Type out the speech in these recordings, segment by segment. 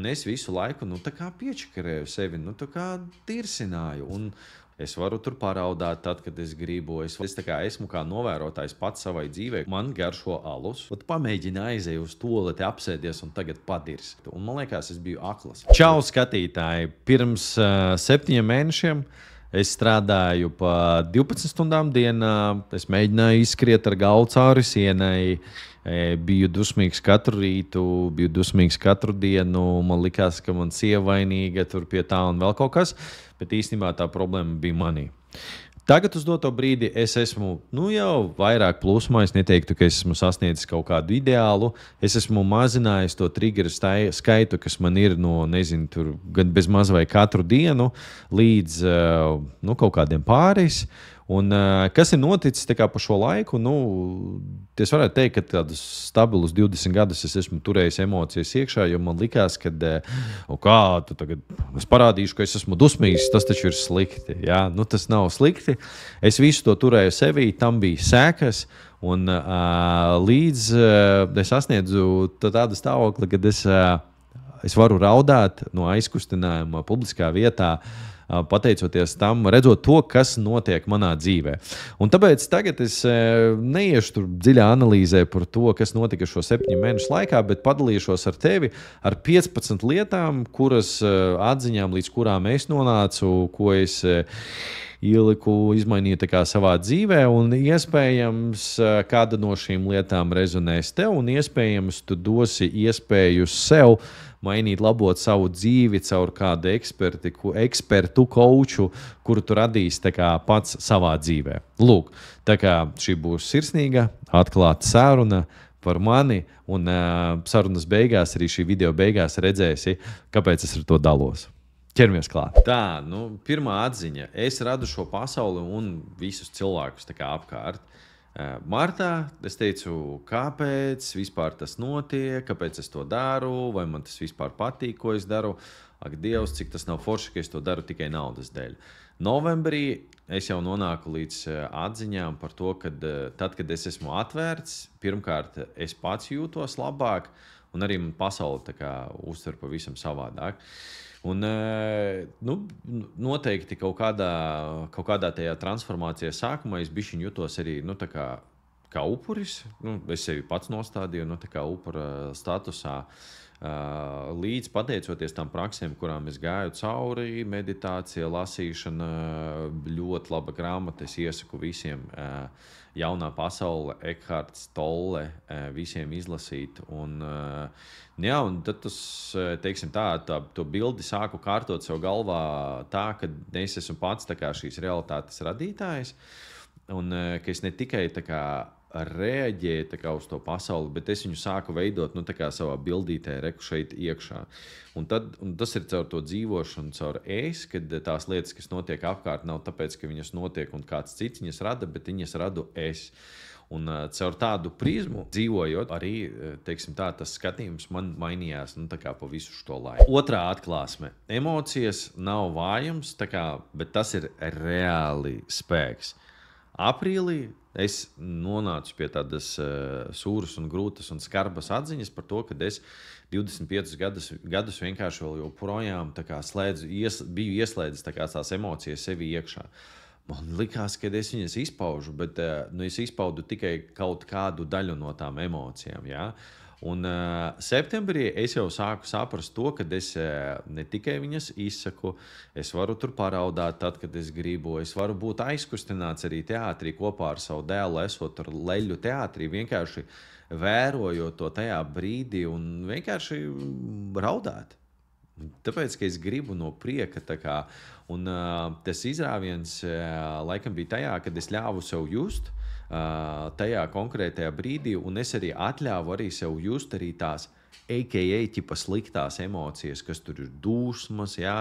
Un es visu laiku, nu, tā kā piečakarēju sevi, nu, tā kā tirsināju. Un es varu tur paraudāt tad, kad es gribu. Es tā kā esmu kā novērotājs pats savai dzīvei. Man garšo alus. Tad pamēģini aiziet uz toleti, apsēdies un tagad padirs. Un man liekas, es biju aklas. Čau, skatītāji! Pirms 7 mēnešiem es strādāju pa 12 stundām dienā. Es mēģināju izskriet ar galvu cauri sienai. Biju dusmīgs katru rītu, biju dusmīgs katru dienu. Man likās, ka man sieva vainīga tur pie tā un vēl kaut kas. Bet īstenībā tā problēma bija manī. Tagad uz doto brīdi es esmu jau vairāk plūsmā. Es neteiktu, ka es esmu sasniedzis kaut kādu ideālu. Es esmu mazinājis to triggeru skaitu, kas man ir no, nezinu, tur gan bez maz vai katru dienu līdz kaut kādiem pāris. Un, kas ir noticis pa šo laiku? Es varētu teikt, ka tādus stabilus 20 gadus es esmu turējis emocijas iekšā, jo man likās, ka es parādīšu, ka es esmu dusmīgs, tas taču ir slikti. Ja? Tas nav slikti. Es visu to turēju sevī, tam bija sekas. Un, līdz es sasniedzu tādu stāvokli, kad es varu raudāt no aizkustinājuma publiskā vietā, pateicoties tam, redzot to, kas notiek manā dzīvē. Un tāpēc tagad es neiešu tur dziļā analīzē par to, kas notika šo 7 mēnešu laikā, bet padalīšos ar tevi ar 15 lietām, kuras atziņām, līdz kurām es nonācu, ko es ieliku, izmainīju savā dzīvē, un iespējams kāda no šīm lietām rezonēs tev, un iespējams tu dosi iespēju sev mainīt, labot savu dzīvi caur kādu ekspertu, coachu, kuru tu radīsi pats savā dzīvē. Lūk, tā kā šī būs sirsnīga, atklāta saruna par mani, un sarunas beigās, arī šī video beigās redzēsi, kāpēc es ar to dalos. Ķeramies klāt. Tā, pirmā atziņa. Es radu šo pasauli un visus cilvēkus apkārt. Martā es teicu, kāpēc vispār tas notiek, kāpēc es to daru, vai man tas vispār patīk, ko es daru. Ak, Dievs, cik tas nav forši, ka es to daru tikai naudas dēļ. Novembrī es jau nonāku līdz atziņām par to, ka tad, kad es esmu atvērts, pirmkārt es pats jūtos labāk, un arī man pasauli uztver pavisam savādāk. Un, noteikti kaut kādā tajā transformācijā sākumā es bišķiņ jutos arī kā upuris. Es sevi pats nostādīju kā upura statusā. Līdz pateicoties tām praksēm, kurām es gāju cauri, meditācija, lasīšana, ļoti laba grāmata. Es iesaku visiem Jaunā pasaule, Ekharts Tolle, visiem izlasīt. Un tad tas, teiksim to bildi sāku kārtot sev galvā tā, ka es esmu pats šīs realitātes radītājs, un ka es ne tikai reaģēju uz to pasauli, bet es viņu sāku veidot savā bildītē, reku šeit iekšā. Un tas ir caur to dzīvošanu, caur kad tās lietas, kas notiek apkārt, nav tāpēc, ka viņas notiek un kāds cits viņas rada, bet viņas radu es. Un caur tādu prizmu dzīvojot, arī tas skatījums man mainījās pa visu šo laiku. Otrā atklāsme. Emocijas nav vājums, bet tas ir reāli spēks. Aprīlī es nonācu pie tādas sūras un grūtas un skarbas atziņas par to, ka es 25 gadus vienkārši vēl joprojām biju ieslēdzis tās emocijas sevi iekšā. Man likās, ka es viņas izpaužu, bet es izpaudu tikai kaut kādu daļu no tām emocijām. Ja? Un septembrī es jau sāku saprast to, ka es ne tikai viņas izsaku, es varu tur paraudāt tad, kad es gribu. Es varu būt aizkustināts arī teātrī kopā ar savu dēlu, esot ar leļu teātrī, vienkārši vērojot to tajā brīdī un vienkārši raudāt. Tāpēc, ka es gribu no prieka. Un tas izrāviens laikam bija tajā, kad es ļāvu sev just tajā konkrētajā brīdī, un es arī atļāvu arī sev just arī tās a.k.a. sliktās emocijas, kas tur ir dusmas, jā,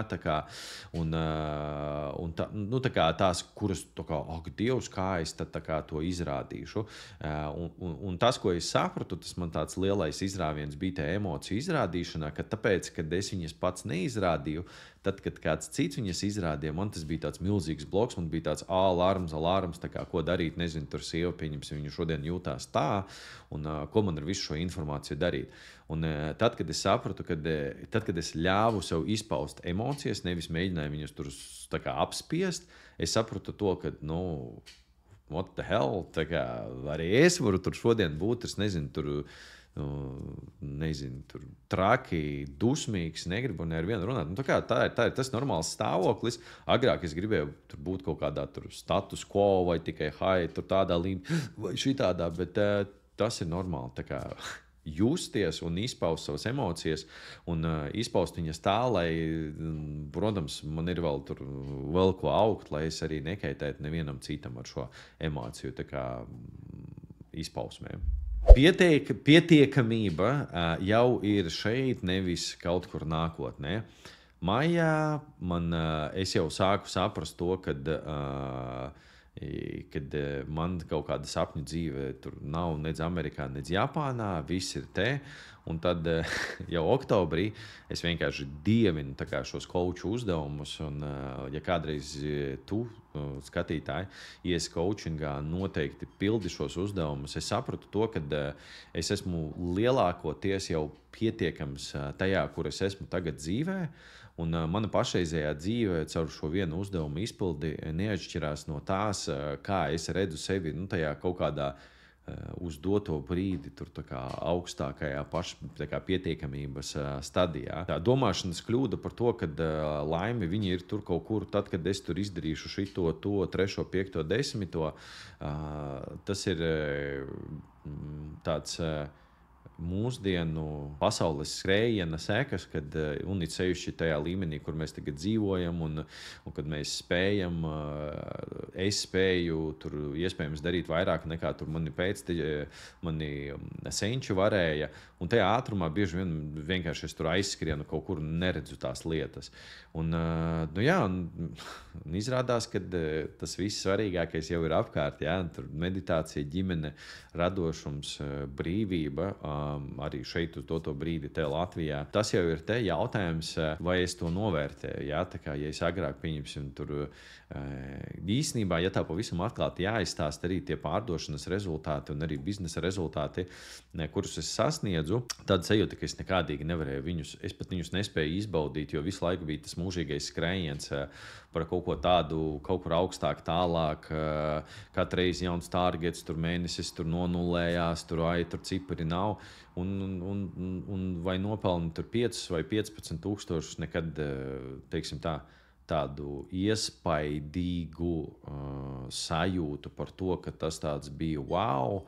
tās, kuras, ak, Dievs, kā es to izrādīšu. Un tas, ko es sapratu, tas man tāds lielais izrāviens bija tā emociju izrādīšanā, ka tāpēc, kad es viņas pats neizrādīju, tad, kad kāds cits viņas izrādīja, man tas bija tāds milzīgs bloks, man bija tāds alarms, ko darīt, nezinu, tur sieva, pieņemsim, viņu šodien jūtās tā, un ko man ar visu šo informāciju darīt. Un Un tad, kad es sapratu, tad, kad es ļāvu sev izpaust emocijas, nevis mēģināju viņus tur tā kā apspiest, es sapratu to, ka, what the hell, tā kā arī es varu tur šodien būt, es nezinu, tur traki, dusmīgs, negribu ne ar vienu runāt. Tā ir tas normāls stāvoklis. Agrāk es gribēju tur būt kaut kādā tur status quo vai tikai tur tādā līmenī vai šitādā, bet tas ir normāli. Tā kā justies un izpaust savas emocijas un izpaust viņas tā, lai, protams, man ir vēl ko augt, lai es arī nekaitētu nevienam citam ar šo emociju tā kā izpausmēm. Pietiekamība jau ir šeit, nevis kaut kur nākotnē. Maijā es jau sāku saprast to, kad man kaut kāda sapņu dzīve tur nav nec Amerikā, nec Japānā, viss ir te. Un tad jau oktobrī es vienkārši dievinu šos coachu uzdevumus. Un, ja kādreiz tu, skatītāji, ies coachingā, noteikti pildi šos uzdevumus, es sapratu to, ka es esmu lielākoties jau pietiekams tajā, kur es esmu tagad dzīvē. Un mana pašreizējā dzīve caur šo vienu uzdevumu izpildi neatšķirās no tās, kā es redzu sevi tajā kaut kādā uz doto brīdi, tur augstākajā pietiekamības stadijā. Tā domāšanas kļūda par to, ka laime viņi ir tur kaut kur, tad, kad es tur izdarīšu šito, to, 3., 5., 10. Tas ir tāds mūsdienu pasaules skrējiena sekas, un it sevišķi tajā līmenī, kur mēs tagad dzīvojam, un kad mēs spējam, es spēju tur iespējams darīt vairāk nekā tur mani senči varēja, un tajā ātrumā bieži vien vienkārši es tur aizskrienu kaut kur un neredzu tās lietas. Un izrādās, ka tas viss svarīgākais jau ir apkārt, tur meditācija, ģimene, radošums, brīvība, arī šeit uz doto brīdi te Latvijā. Tas jau ir te jautājums, vai es to novērtēju. Tā kā, ja es agrāk pieņemsim tur īstenībā, ja tā pavisam atklāti jāizstāst arī tie pārdošanas rezultāti un arī biznesa rezultāti, kurus es sasniedzu, tad sajūta, ka es nekādīgi nevarēju es pat viņus nespēju izbaudīt, jo visu laiku bija tas mūžīgais skrējiens par kaut ko tādu, kaut kur augstāk, tālāk, katru reizi jauns targets, tur mēnesis tur nonulējās, tur cipari nav, un vai nopelni tur 5 vai 15 tūkstošus nekad, teiksim tādu iespaidīgu sajūtu par to, ka tas tāds bija wow,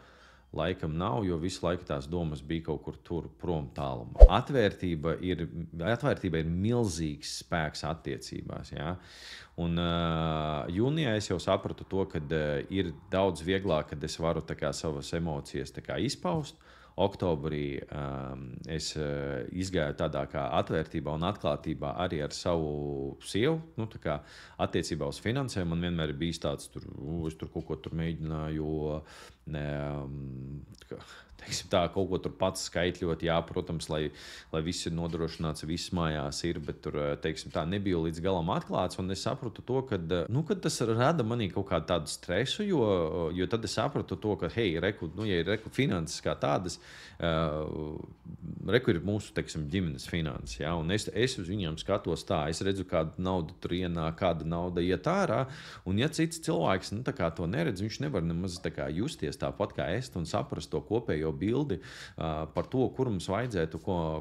laikam nav, jo visu laiku tās domas bija kaut kur tur prom tālumā. Atvērtība ir milzīgs spēks attiecībās. Un jūnijā es jau sapratu to, ka ir daudz vieglāk, kad es varu savas emocijas izpaust. Oktobrī es izgāju tādā kā atvērtībā un atklātībā arī ar savu sievu. Attiecībā uz finansēm man vienmēr ir bijis tāds, es tur kaut ko tur mēģināju, kaut ko tur pats skaitļot, protams, lai viss ir nodrošināts, viss mājās ir, bet tur, nebija līdz galam atklāts, un es sapratu to, ka tas rada manī kaut kādu tādu stresu, jo tad es sapratu to, ka, ja ir finanses kā tādas, ir mūsu, ģimenes finanses, un es uz viņiem skatos tā, es redzu, kāda nauda tur ienāk, kāda nauda iet ārā, un ja cits cilvēks, to neredz, viņš nevar nemaz justies tāpat kā es, un saprast to kopējo bildi par to, kur mums vajadzētu, ko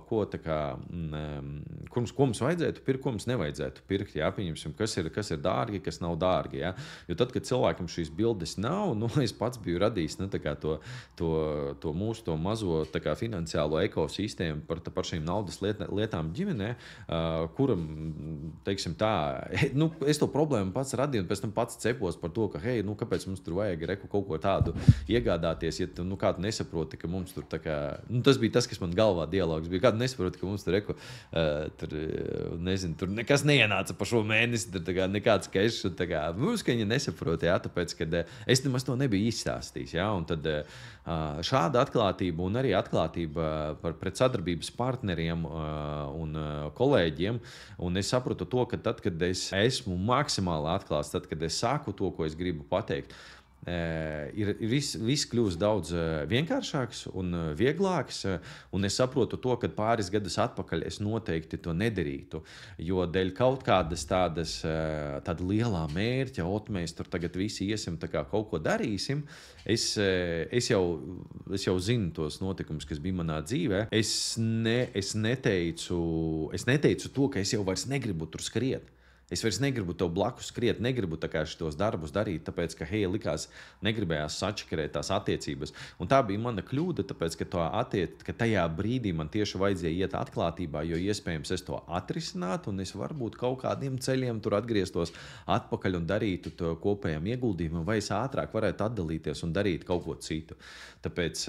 mums vajadzētu pirkt, ko mums nevajadzētu pirkt. Pieņemsim, kas ir dārgi, kas nav dārgi. Jo tad, kad cilvēkam šīs bildes nav, es pats biju radījis to mūsu mazo finansiālo ekosistēmu par šīm naudas lietām ģimenē, kuram, teiksim tā, es to problēmu pats radīju un pēc tam pats cepos par to, ka, kāpēc mums tur vajag kaut ko tādu iegādāties, ja tu kādu nesaproti, ka mums tur tas bija tas, kas man galvā dialogs bija. Kādu nesaproti, ka mums tur nekas neienāca pa šo mēnesi, tur nekāds kešs, mums, ka viņi nesaproti, tāpēc, kad es nemaz to nebiju izstāstījis, un tad šāda atklātība un arī atklātība pret sadarbības partneriem un kolēģiem, un es sapratu to, ka tad, kad es esmu maksimāli atklāts, tad, kad es saku to, ko es gribu pateikt, viss kļūst daudz vienkāršāks un vieglāks. Un es saprotu to, ka pāris gadus atpakaļ es noteikti to nedarītu. Jo dēļ kaut kādas tāda lielā mērķa, mēs tur tagad visi iesim, kaut ko darīsim. Es jau zinu tos notikumus, kas bija manā dzīvē. Es neteicu to, ka es jau vairs negribu tur skriet. Es vairs negribu tev blakus skriet, negribu šitos darbus darīt, tāpēc, ka, likās, negribējās sačakarēt tās attiecības. Un tā bija mana kļūda, tāpēc, ka tajā brīdī man tieši vajadzēja iet atklātībā, jo iespējams es to atrisinātu, un es varbūt kaut kādiem ceļiem tur atgrieztos atpakaļ un darītu to kopējām ieguldījumam, vai es ātrāk varētu atdalīties un darīt kaut ko citu. Tāpēc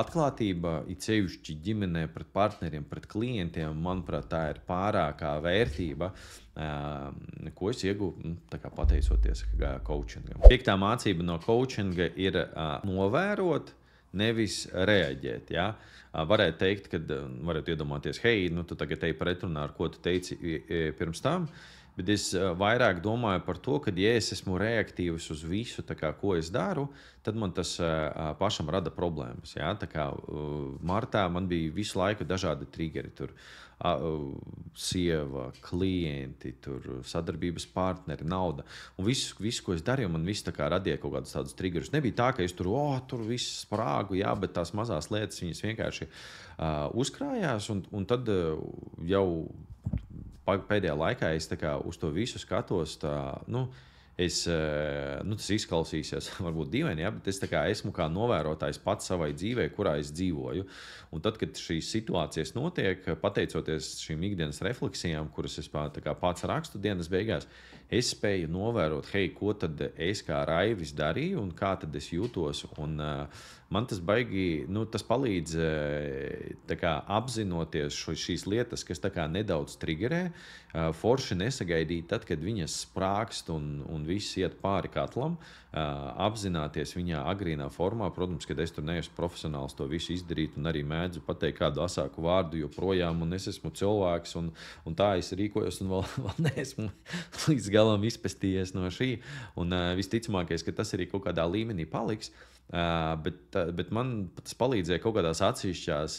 atklātība, it sevišķi ģimenē pret partneriem, pret klientiem, manuprāt, tā ir pārākā vērtība, ko es ieguvu pateicoties coachingam. 5. mācība no coachinga ir novērot, nevis reaģēt. Ja? Varētu teikt, varētu iedomāties, tu tagad ej pretrunā ar ko tu teici pirms tam, bet es vairāk domāju par to, ka, ja es esmu reaktīvs uz visu, ko es daru, tad man tas pašam rada problēmas. Ja? Martā man bija visu laiku dažādi triggeri. Tur sieva, klienti, sadarbības partneri, nauda. Un viss, ko es darīju, man viss radīja kaut kādus tādus triggerus. Nebija tā, ka es tur viss sprāgu, jā, bet tās mazās lietas viņas vienkārši uzkrājās. Un tad jau pēdējā laikā es uz to visu skatos. Tas izklausīsies varbūt dīvaini, ja, bet es esmu kā novērotājs pats savai dzīvē, kurā es dzīvoju. Un tad, kad šīs situācijas notiek, pateicoties šīm ikdienas refleksijām, kuras es pats rakstu dienas beigās, es spēju novērot, ko tad es kā Raivis darīju un kā tad es jūtos. Un man tas baigi, tas palīdz apzinoties šīs lietas, kas nedaudz triggerē, forši nesagaidīt tad, kad viņas sprākst un viss iet pāri katlam, apzināties viņā agrīnā formā. Protams, ka es tur neesmu profesionāls to visu izdarīt un arī mēdzu pateikt kādu asāku vārdu joprojām, un es esmu cilvēks, un tā es rīkojos un vēl neesmu līdz galam izpestījies no šī. Un visticamākais, ka tas arī kaut kādā līmenī paliks. Bet man tas palīdzēja kaut kādās atsevišķās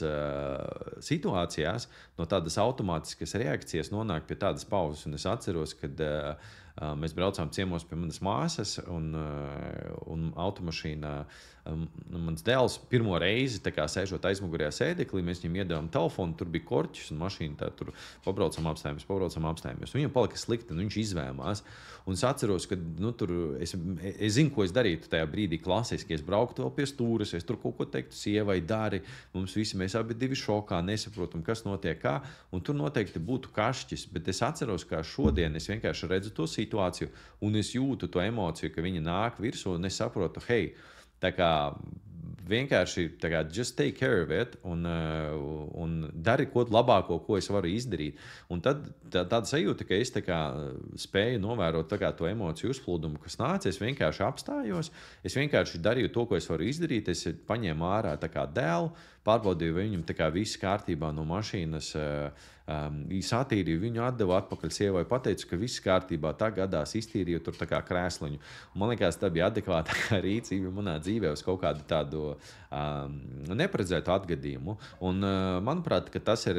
situācijās no tādas automātiskas reakcijas nonākt pie tādas pauzes. Un es atceros, kad mēs braucām ciemos pie manas māsas un automašīnā mans dēls pirmo reizi sēžot aizmugurējā sēdeklī, mēs viņam iedevām telefonu, tur bija korķis un mašīna, tur pabraucam apstājamies. Viņam palika slikti, un viņš izvēmās. Un es atceros, ka es zinu, ko es darītu tajā brīdī klasiski. Es brauktu vēl pie stūres, es tur kaut ko teiktu sievai, dari. Mēs abi divi šokā, nesaprotam, kas notiek kā. Un tur noteikti būtu kašķis, bet es atceros, ka šodien es vienkārši redzu to situāciju, un es jūtu to emociju, ka viņa nāk virsū, un es saprotu, vienkārši just take care of it un dari ko labāko, ko es varu izdarīt. Un tad tāda sajūta, ka es spēju novērot to emociju uzplūdumu, kas nāca, es vienkārši apstājos, es vienkārši darīju to, ko es varu izdarīt, es paņēmu ārā dēlu, pārbaudīju, vai viņam viss kārtībā no mašīnas, satīrīju viņu, atdevu atpakaļ sievai, pateicu, ka viss kārtībā, tā gadās iztīrīju tur krēsliņu. Man liekas, tā bija adekvātākā rīcība manā dzīvē uz kaut kādu tādu neparedzētu atgadījumu. Un manuprāt, ka tas ir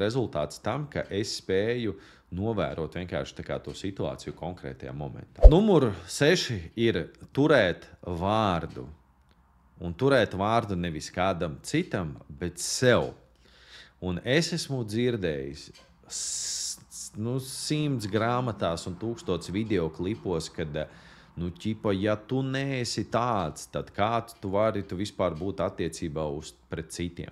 rezultāts tam, ka es spēju novērot vienkārši to situāciju konkrētajā momentā. Numur 6 ir turēt vārdu. Un turēt vārdu nevis kādam citam, bet sev. Un es esmu dzirdējis 100 grāmatās un 1000 video klipos, kad, ja tu neesi tāds, tad kā tu vari vispār būt attiecībā pret citiem.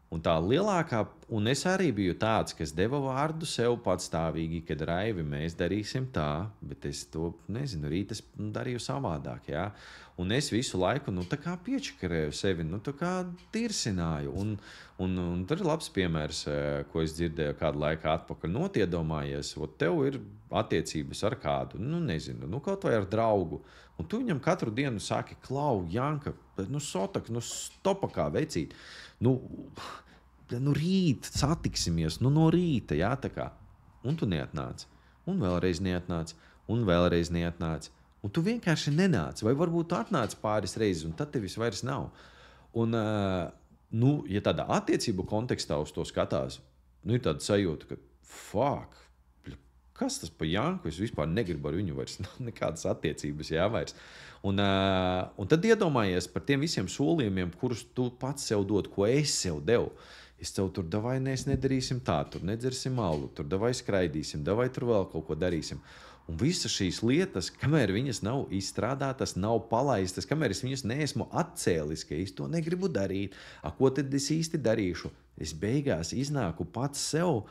Un tā lielākā, un es arī biju tāds, kas deva vārdu sev patstāvīgi, kad Raivi, mēs darīsim tā, bet es to nezinu, rīt es darīju savādāk, jā. Un es visu laiku, piečakarēju sevi, tirsināju. Un tur ir labs piemērs, ko es dzirdēju kādu laiku atpakaļ. Iedomājies, tev ir attiecības ar kādu, nezinu, kaut vai ar draugu. Un tu viņam katru dienu saki, Klau, Janka, sotak, stopa kā vecīt. Rīt satiksimies, no rīta, jā, Un tu neatnāc. Un vēlreiz neatnāc. Un vēlreiz neatnāc. Un tu vienkārši nenāc, vai varbūt tu atnāc pāris reizes, un tad tevis vairs nav. Un, ja tādā attiecību kontekstā uz to skatās, ir tāda sajūta, ka fuck, kas tas par Janku? Es vispār negribu ar viņu vairs nekādas attiecības, vairs. Un tad iedomājies par tiem visiem solījumiem, kurus tu pats sev dod, ko es sev devu. Es tev tur davai nedarīsim tā, tur nedzersim alu, tur davai skraidīsim, davai tur vēl kaut ko darīsim. Un visas šīs lietas, kamēr viņas nav izstrādātas, nav palaistas, kamēr es viņas neesmu atcēlis, ka es to negribu darīt, ko tad es īsti darīšu? Es beigās iznāku pats sev,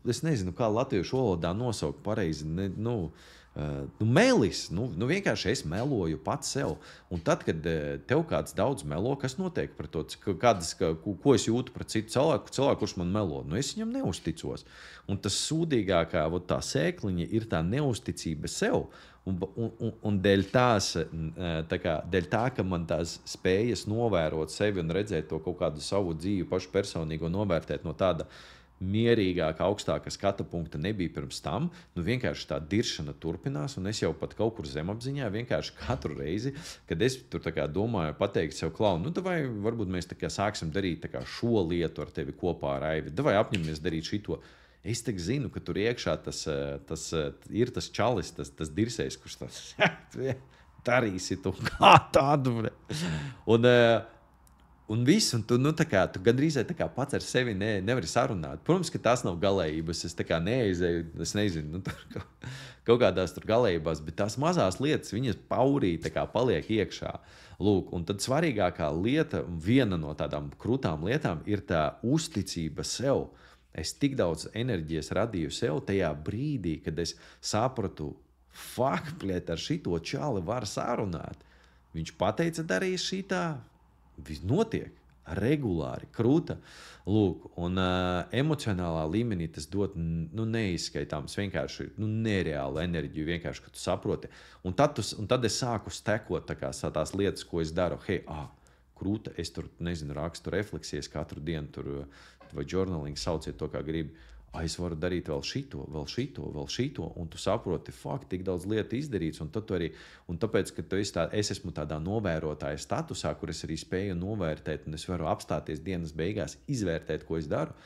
es nezinu, kā latviešu valodā nosaukt pareizi, melis, vienkārši es meloju pats sev. Un tad, kad tev kāds daudz melo, kas notiek par to, ko es jūtu pret citu cilvēku, kurš man melo, es viņam neusticos. Un tas sūdīgākā tā sēkliņa ir tā neusticība sev. Un dēļ tā, ka man tās spējas novērot sevi un redzēt to kaut kādu savu dzīvi, pašu personīgo novērtēt no tāda mierīgāka, augstāka skatu punkta nebija pirms tam, vienkārši tā diršana turpinās, un es jau pat kaut kur zemapziņā vienkārši katru reizi, kad es tur domāju pateikt sev, Klau, vai varbūt mēs sāksim darīt šo lietu ar tevi kopā ar Aivi, vai apņemamies darīt šito. Es zinu, ka tur iekšā tas ir tas čalis, tas dirsējs, kurš tas darīsi tu kā tādu. Un viss, un tu gandrīz pats ar sevi nevari sarunāt. Protams, ka tās nav galējības, es neizēju, es nezinu, kaut kādās tur galējībās, bet tās mazās lietas, viņas paurī paliek iekšā. Lūk, un tad svarīgākā lieta, viena no tādām krūtām lietām, ir tā uzticība sev. Es tik daudz enerģijas radīju sev tajā brīdī, kad es sapratu, fuck, bliet, ar šito čali var sarunāt. Viņš pateica, darīs šitā. Viss notiek regulāri, krūta. Lūk, un emocionālā līmenī tas dod neizskaitāms, vienkārši nereālu enerģiju, vienkārši, ka tu saproti. Un tad es sāku stekot tās lietas, ko es daru. Krūta, es tur, nezinu, rakstu refleksijas katru dienu, tur, vai journaling, sauciet to, kā gribi. Es varu darīt vēl šito, un tu saproti, fuck, tik daudz lietu izdarīts, un tad tu arī, un tāpēc, ka es esmu tādā novērotāja statusā, kur es arī spēju novērtēt, un es varu apstāties dienas beigās, izvērtēt, ko es daru,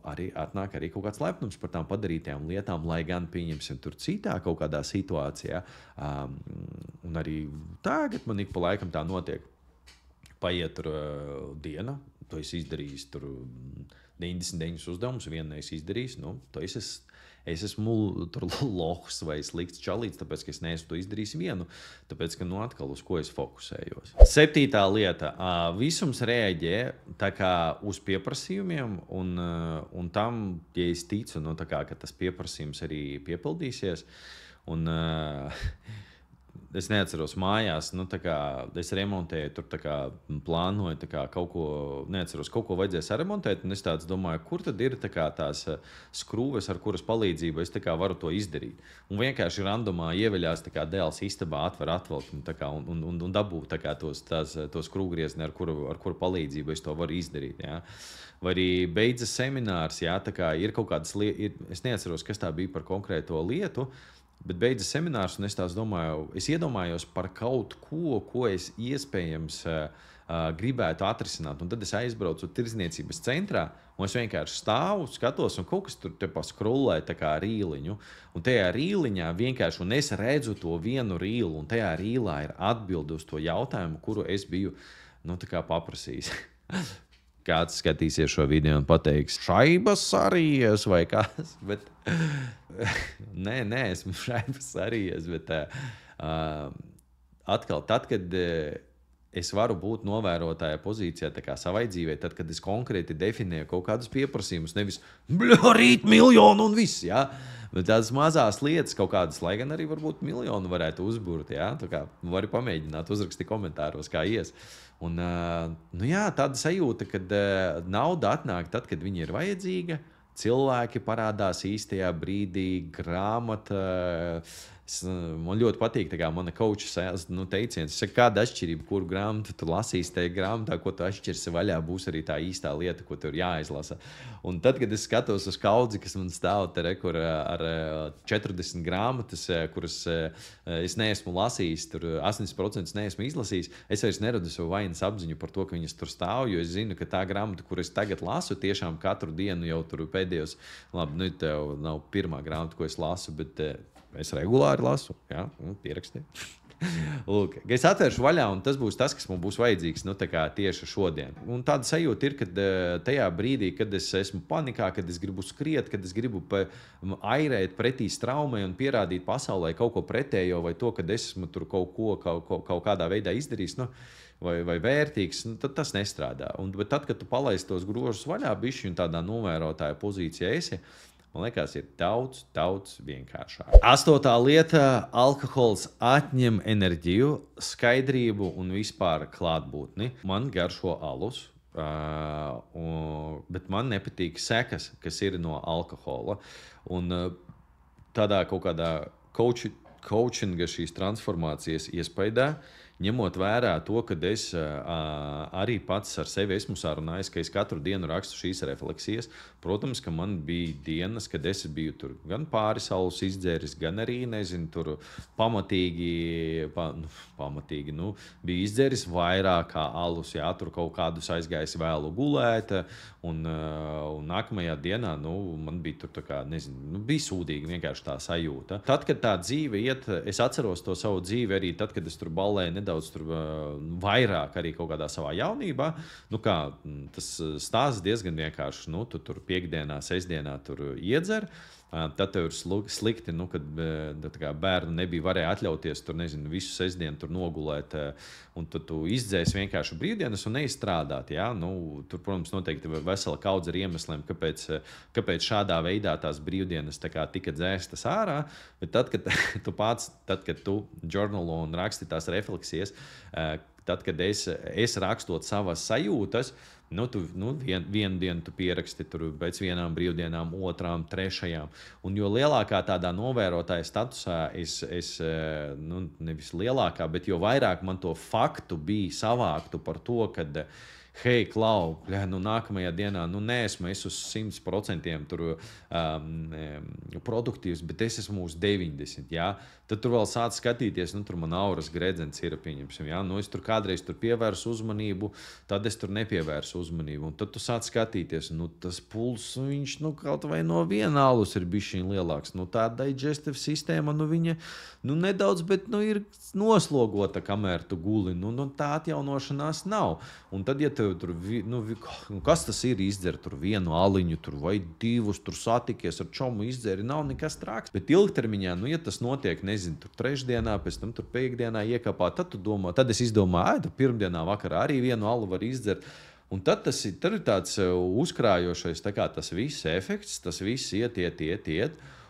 arī atnāk arī kaut kāds lepnums par tām padarītajām lietām, lai gan pieņemsim tur citā kaut kādā situācijā, un arī tagad man ik pa laikam tā notiek. Paiet tur diena, to es izdarījis tur 99 uzdevumus, vienu es izdarījis, es esmu tur lohs vai slikts čalīts, tāpēc, ka es neesmu to izdarījis vienu, tāpēc, ka atkal uz ko es fokusējos. 7. lieta. Visums reaģē tā kā uz pieprasījumiem, un tam, ja es ticu, ka tas pieprasījums arī piepildīsies, un es neatceros mājās, es remontēju, tur plānoju kaut ko, neatceros, kaut ko vajadzēja saremontēt, un es domāju, kur tad ir tās skrūves, ar kuras palīdzību es varu to izdarīt. Un vienkārši randomā ieveļās dēls istabā, atvelk un dabū to skrūvgriezni, ar kuru palīdzību es to varu izdarīt. Ja? Vai arī beidzas seminārs, ir kaut kādas lietas, es neatceros, kas tā bija par konkrēto lietu, bet beidzas seminārs, un es iedomājos par kaut ko es iespējams gribētu atrisināt. Un tad es aizbraucu tirdzniecības centrā, un es vienkārši stāvu, skatos, un kaut kas tur paskrulē rīliņu. Un tajā rīliņā vienkārši, un es redzu to vienu rīlu, un tajā rīlā ir atbilde uz to jautājumu, kuru es biju paprasījis. Kāds skatīsies šo video un pateiks, šaibas sarījies vai kas, bet nē, esmu šaibas sarījies, bet atkal, tad, kad es varu būt novērotāja pozīcijā savai dzīvē, tad, kad es konkrēti definēju kaut kādus pieprasījumus, nevis rīt miljonu un viss, ja? Bet tādas mazās lietas kaut kādas, lai gan arī varbūt miljonu varētu uzburt, ja? Tā kā vari pamēģināt, uzraksti komentāros, kā ies. Un, tāda sajūta, kad nauda atnāk tad, kad viņa ir vajadzīga, cilvēki parādās īstajā brīdī, grāmata, Man ļoti patīk mana koča teiciens. Kāda atšķirība, kuru grāmatu tu lasīsi, tajā grāmatā, ko tu atšķirsi vaļā, būs arī tā īstā lieta, ko tev ir jāizlasa. Un tad, kad es skatos uz kaudzi, kas man stāv te kur ar 40 grāmatas, kuras es neesmu lasījis, tur 80% neesmu izlasījis, es vairs neradu savu vainas apziņu par to, ka viņas tur stāv, jo es zinu, ka tā grāmata, kur es tagad lasu, tiešām katru dienu jau tur pēdējos, labi, tev nav pirmā grāmata, ko es lasu, bet es regulāri lasu, pierakstīju. Lūk, es atvēršu vaļā, un tas būs tas, kas man būs vajadzīgs tieši šodien. Un tāda sajūta ir, kad tajā brīdī, kad es esmu panikā, kad es gribu skriet, kad es gribu airēt pretī traumai un pierādīt pasaulē kaut ko pretējo, vai to, ka es esmu tur kaut kādā veidā izdarījis, vai vērtīgs, tad tas nestrādā. Bet tad, kad tu palaist tos grožus vaļā, bišķi un tādā novērotāja pozīcijā esi, man liekas, ir daudz, daudz vienkāršāk. 8. lieta - alkohols atņem enerģiju, skaidrību un vispār klātbūtni. Man garšo alus, bet man nepatīk sekas, kas ir no alkohola. Un tādā kaut kādā coachinga šīs transformācijas iespaidā, ņemot vērā to, ka es arī pats ar sevi esmu sarunājis, ka es katru dienu rakstu šīs refleksijas. Protams, ka man bija dienas, kad es biju tur gan pāris alus izdzēris, gan arī, nezinu, tur pamatīgi biju izdzēris vairāk kā alus, tur kaut kādus aizgājis vēlu gulēt, un nākamajā dienā, man bija tur bija sūdīgi vienkārši tā sajūta. Tad, kad tā dzīve iet, es atceros to savu dzīvi arī tad, kad es tur ballēju nedaudz vairāk arī kaut kādā savā jaunībā. Tas stāsts diezgan vienkārši. Tu tur piekdienā, sestdienā tur iedzer. Tad tev ir slikti, kad bērni nebija varēja atļauties tur, nezinu, visu sestdienu tur nogulēt, un tad tu izdzēsi vienkārši brīvdienas un neizstrādāt. Ja? Tur, protams, noteikti vesela kaudze ar iemesliem, kāpēc šādā veidā tās brīvdienas tika dzēstas ārā. Bet tad, kad tu žurnālo un raksti tās refleksijas, tad, kad es rakstot savas sajūtas, vienu dienu tu pieraksti tur pēc vienām brīvdienām, otrām, trešajām. Un jo lielākā tādā novērotāja statusā es nevis lielākā, bet jo vairāk man to faktu bija savāktu par to, kad hei, Klau, nākamajā dienā neesmu es uz 100% tur produktīvs, bet es esmu uz 90%. Ja? Tad tur vēl sāc skatīties, tur man auras gredzens ir, pieņemsim. Ja? Es tur kādreiz pievērsu uzmanību, tad es tur nepievērsu uzmanību. Un tad tu sāc skatīties, tas puls, viņš kaut vai no viena alus ir bišķiņ lielāks. Tā digestive sistēma, viņa nedaudz, bet ir noslogota, kamēr tu guli. Tā atjaunošanās nav. Un tad, ja tev tur, kas tas ir, izdzer tur vienu aliņu, tur vai divus, tur satikies ar čomu izdzeri, nav nekas trāks. Bet ilgtermiņā, ja tas notiek, nezinu, tur trešdienā, pēc tam tur piekdienā iekāpā, tad es izdomāju, tad pirmdienā vakarā arī vienu alu var izdzert. Un tad ir tāds uzkrājošais, tas viss efekts, tas viss iet.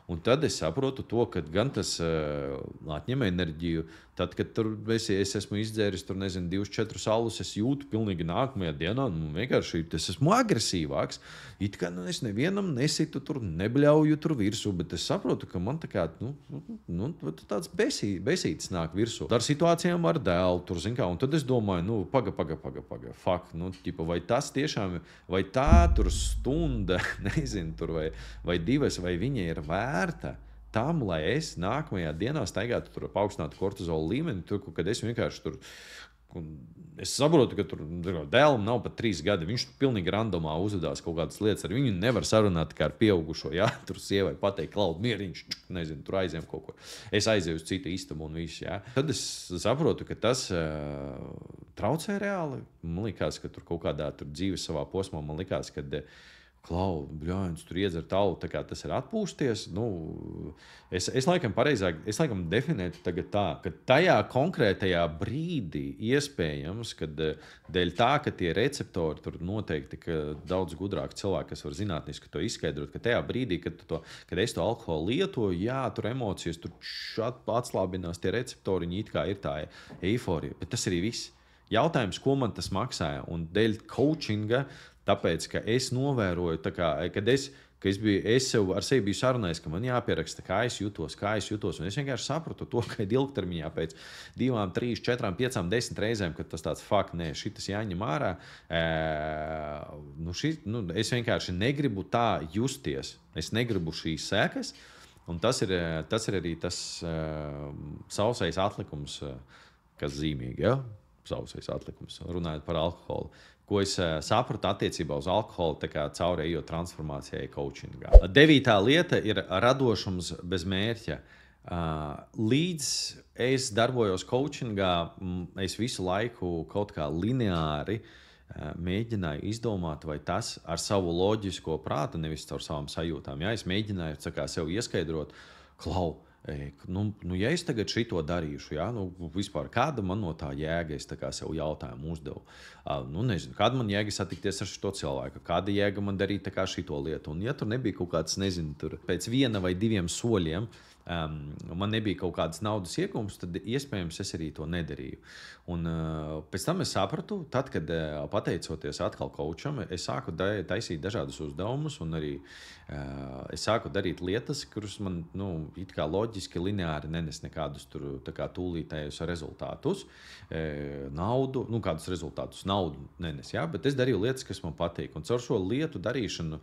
Un tad es saprotu to, ka gan tas atņem enerģiju. Tad, kad es esmu izdzēris 2-4 alus, es jūtu pilnīgi nākamajā dienā, vienkārši es esmu agresīvāks. It kā es nevienam nesitu tur, nebļauju tur virsū, bet es saprotu, ka man tāds besītis nāk virsū. Ar situācijām ar dēlu tur, un tad es domāju, paga, fuck, vai tas tiešām, vai tā tur stunda, nezinu, tur vai divas, vai viņa ir vērta tam, lai es nākamajā dienā staigātu tur paaugstinātu kortizola līmeni, kad es vienkārši tur, es saprotu, ka tur dēlam nav pat 3 gadi, viņš pilnīgi randomā uzvedās kaut kādas lietas, ar viņu nevar sarunāt kā ar pieaugušo, ja, tur sievai pateikt, Klaud, mieriņš, nezinu, tur aiziem kaut ko, es aizēju uz citu istabu un visu, ja. Tad es saprotu, ka tas traucē reāli, man likās, ka tur kaut kādā tur dzīves savā posmā, man likās, ka Klau, bļāņus, tur iedzer talu, tā kā tas ir atpūsties. Es laikam definētu tagad tā, ka tajā konkrētajā brīdī iespējams, kad dēļ tā, ka tie receptori tur noteikti, ka daudz gudrāki cilvēki, kas var zinātniski to izskaidrot, ka tajā brīdī, kad es to alkoholu lietoju, jā, tur emocijas, tur atslābinās tie receptori, viņi it kā ir tā eiforija, bet tas arī viss. Jautājums, ko man tas maksāja, un dēļ coachinga, tāpēc, ka es novēroju, kad es ka es sev ar sevi biju sarunājis, ka man jāpieraksta, kā es jutos, un es vienkārši sapratu to, ka ilgtermiņā pēc 2, 3, 4, 5, 10 reizēm, kad tas tāds šitas jāņem ārā, es vienkārši negribu tā justies, es negribu šīs sekas, un tas ir arī tas sausais atlikums, kas zīmīgi, ja? Sausais atlikums, runājot par alkoholu. Ko es sapratu attiecībā uz alkoholu, caur ejot transformācijai coachingā. 9. lieta ir radošums bez mērķa. Līdz es darbojos coachingā, es visu laiku kaut kā lineāri mēģināju izdomāt, vai tas ar savu loģisko prātu, nevis caur savām sajūtām. Ja? Es mēģināju sev ieskaidrot, ja es tagad šito darīšu, ja? Vispār kāda man no tā jēga, es sev jautājumu uzdevu. Nezinu, kāda man jēga satikties ar šo cilvēku, kāda jēga man darīt šito lietu. Un ja tur nebija kaut kāds, nezinu, tur pēc 1 vai 2 soļiem, man nebija kaut kādas naudas iegūmas, tad iespējams es arī to nedarīju. Un pēc tam es sapratu, tad, kad pateicoties atkal coacham, es sāku taisīt dažādus uzdevumus un arī es sāku darīt lietas, kuras man it kā loģiski, lineāri nenes nekādus tur tūlītējus rezultātus. Naudu, kādus rezultātus, naudu nenes, jā, bet es darīju lietas, kas man patīk. Un caur šo lietu darīšanu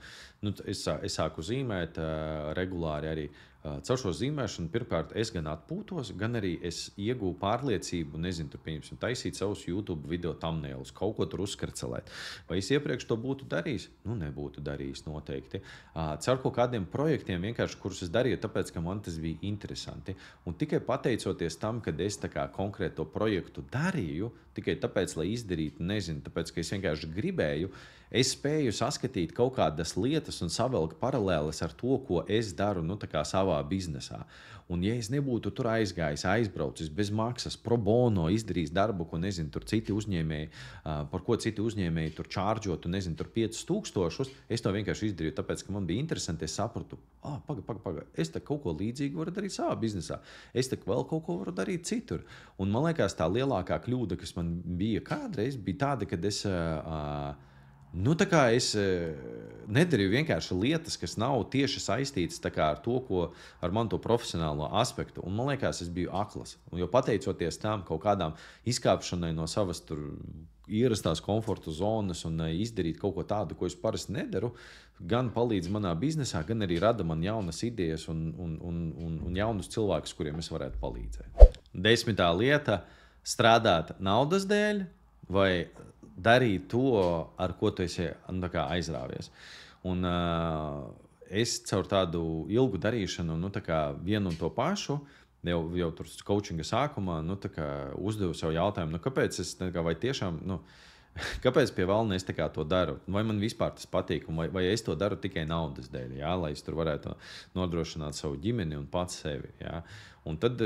es sāku zīmēt regulāri arī. Caur šo zīmēšanu pirmkārt es gan atpūtos, gan arī es iegūju pārliecību, nezinu, pieņemsim, taisīt savus YouTube video thumbnailus, kaut ko tur uzskarcelēt. Vai es iepriekš to būtu darījis? Nebūtu darījis noteikti. Caur kaut kādiem projektiem vienkārši, kurus es darīju, tāpēc, ka man tas bija interesanti. Un tikai pateicoties tam, kad es konkrēto projektu darīju, tikai tāpēc, lai izdarītu, nezinu, tāpēc, ka es vienkārši gribēju, es spēju saskatīt kaut kādas lietas un savelkt paralēles ar to, ko es daru savā biznesā. Un ja es nebūtu tur aizgājis, aizbraucis bez maksas, pro bono, izdarījis darbu, ko, nezinu, tur citi uzņēmēji, par ko citi uzņēmēji tur čārdžotu, nezinu, tur 5000, es to vienkārši izdarīju, tāpēc, ka man bija interesanti, es sapratu, paga, es kaut ko līdzīgu varu darīt savā biznesā, es vēl kaut ko varu darīt citur. Un man liekas, tā lielākā kļūda, kas man bija kādreiz, bija tāda, kad es es nedarīju vienkārši lietas, kas nav tieši saistītas ar to, ar manu profesionālo aspektu. Un man liekas, es biju aklas. Un jo pateicoties tam kaut kādām izkāpšanai no savas tur ierastās komforta zonas un izdarīt kaut ko tādu, ko es parasti nedaru, gan palīdz manā biznesā, gan arī rada man jaunas idejas un jaunus cilvēkus, kuriem es varētu palīdzēt. 10. lieta - strādāt naudas dēļ vai darīt to, ar ko tu esi aizrāvies. Un es caur tādu ilgu darīšanu, vienu un to pašu, jau tur coachinga sākumā, uzdevu sev jautājumu, kāpēc es, vai tiešām, kāpēc pie velna es to daru? Vai man vispār tas patīk, vai es to daru tikai naudas dēļ, jā, lai es tur varētu nodrošināt savu ģimeni un pats sevi, jā. Un tad,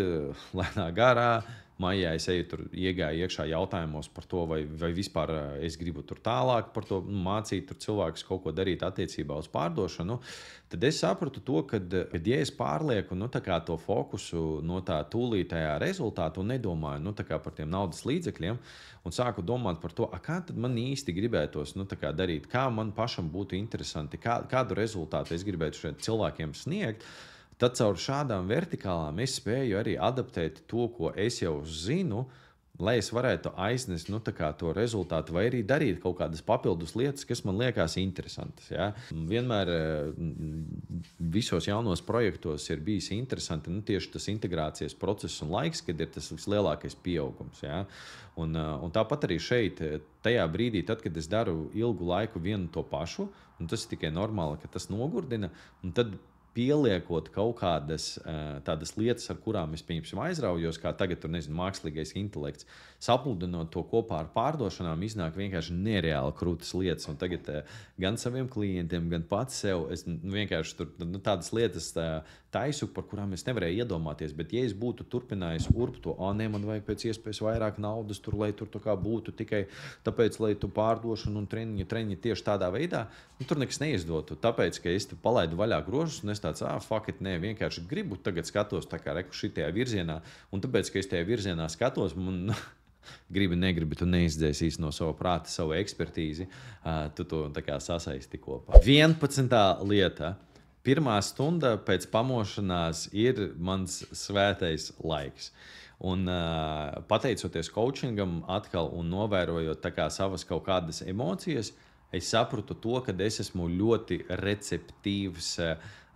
lēnā garā, maijā es iegāju iekšā jautājumos par to, vai vispār es gribu tur tālāk par to mācīt tur cilvēkus kaut ko darīt attiecībā uz pārdošanu. Tad es sapratu to, ka ja es pārlieku to fokusu no tā tūlītējā rezultātu un nedomāju par tiem naudas līdzekļiem un sāku domāt par to, kā tad man īsti gribētos darīt, kā man pašam būtu interesanti, kādu rezultātu es gribētu šeit cilvēkiem sniegt. Tad caur šādām vertikālām es spēju arī adaptēt to, ko es jau zinu, lai es varētu aiznest to rezultātu vai arī darīt kaut kādas papildus lietas, kas man liekas interesantas. Ja? Vienmēr visos jaunos projektos ir bijis interesanti tieši tas integrācijas process un laiks, kad ir tas vislielākais pieaugums. Ja? Un tāpat arī šeit, tajā brīdī, tad, kad es daru ilgu laiku vienu to pašu, un tas ir tikai normāli, ka tas nogurdina, un tad pieliekot kaut kādas tādas lietas, ar kurām es aizraujos, kā tagad tur, nezinu, mākslīgais intelekts, sapludinot to kopā ar pārdošanām, iznāk vienkārši nereāli krūtas lietas. Un tagad gan saviem klientiem, gan pats sev, es vienkārši tur tādas lietas taisu, par kurām es nevarēju iedomāties. Bet ja es būtu turpinājis urbt to, man vajag pēc iespējas vairāk naudas tur, lai tur būtu tikai tāpēc, lai tu pārdošanu un treniņi tieši tādā veidā, tur nekas neizdotu. Tāpēc, ka es palaidu vaļā grožus un es tāds, fuck it, nē, vienkārši gribu, tagad skatos tā kā reku šitajā virzienā, un tāpēc, ka es tajā virzienā skatos, gribi, negribi, tu neizdzēsīsi no sava prāta, savu ekspertīzi, tu to tā kā sasaisti kopā. 11. lieta. Pirmā stunda pēc pamošanās ir mans svētais laiks. Un, pateicoties coachingam atkal un novērojot tā kā savas kaut kādas emocijas, es sapratu to, ka es esmu ļoti receptīvs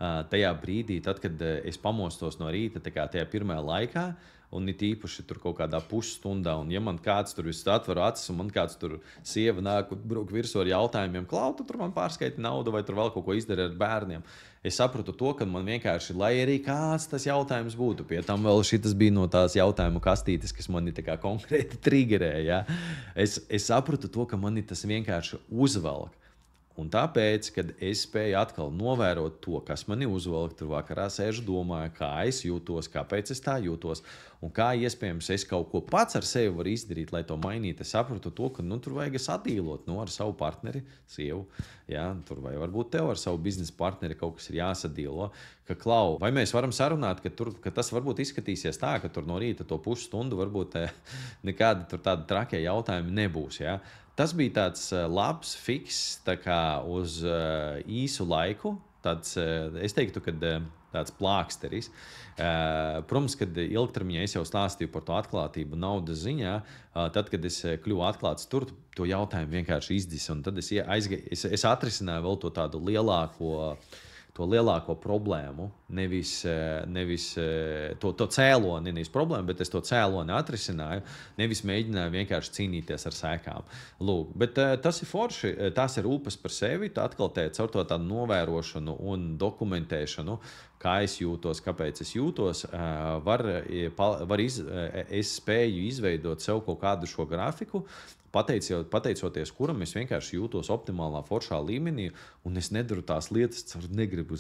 tajā brīdī, tad, kad es pamostos no rīta, tā kā tajā pirmajā laikā, un it īpaši tur kaut kādā pusstundā, un ja man kāds tur viss atver acis, un man kāds tur sieva nāk un brūk virsū ar jautājumiem, Klau, tu tur man pārskaiti naudu, vai tur vēl kaut ko izdari ar bērniem. Es sapratu to, ka man vienkārši, lai arī kāds tas jautājums būtu, pie tam vēl šitas bija no tās jautājumu kastītes, kas mani tā kā konkrēti triggerēja. Es sapratu to, ka mani tas vienkārši uzvelk. Un tāpēc, kad es spēju atkal novērot to, kas mani uzvelk, tur vakarā sēžu domāju, kā es jūtos, kāpēc es tā jūtos, un kā iespējams es kaut ko pats ar sevi varu izdarīt, lai to mainītu. Es sapratu to, ka tur vajag sadīlot ar savu partneri, sievu, jā, tur vai varbūt tev ar savu biznesa partneri kaut kas ir jāsadīlo, ka Klau, vai mēs varam sarunāt, ka tas varbūt izskatīsies tā, ka tur no rīta to pusstundu varbūt nekādi tur tādi trakie jautājumi nebūs, jā. Tas bija tāds labs fiks tā kā uz īsu laiku. Es teiktu, ka tāds plāksteris. Protams, kad ilgtermiņā es jau stāstīju par to atklātību naudas ziņā, tad, kad es kļuvu atklāts tur, to jautājumu vienkārši izdzisa. Un tad es atrisināju vēl to tādu lielāko problēmu, nevis to cēloni, nevis problēmu, bet es to cēloni atrisināju, nevis mēģināju vienkārši cīnīties ar sēkām. Lūk, bet tas ir forši, tas ir rūpes par sevi, tā atkal caur to tādu novērošanu un dokumentēšanu, kā es jūtos, kāpēc es jūtos, es spēju izveidot sev kaut kādu šo grafiku, pateicoties kuram es vienkārši jūtos optimālā foršā līmenī, un es nedaru tās lietas, caur negribu,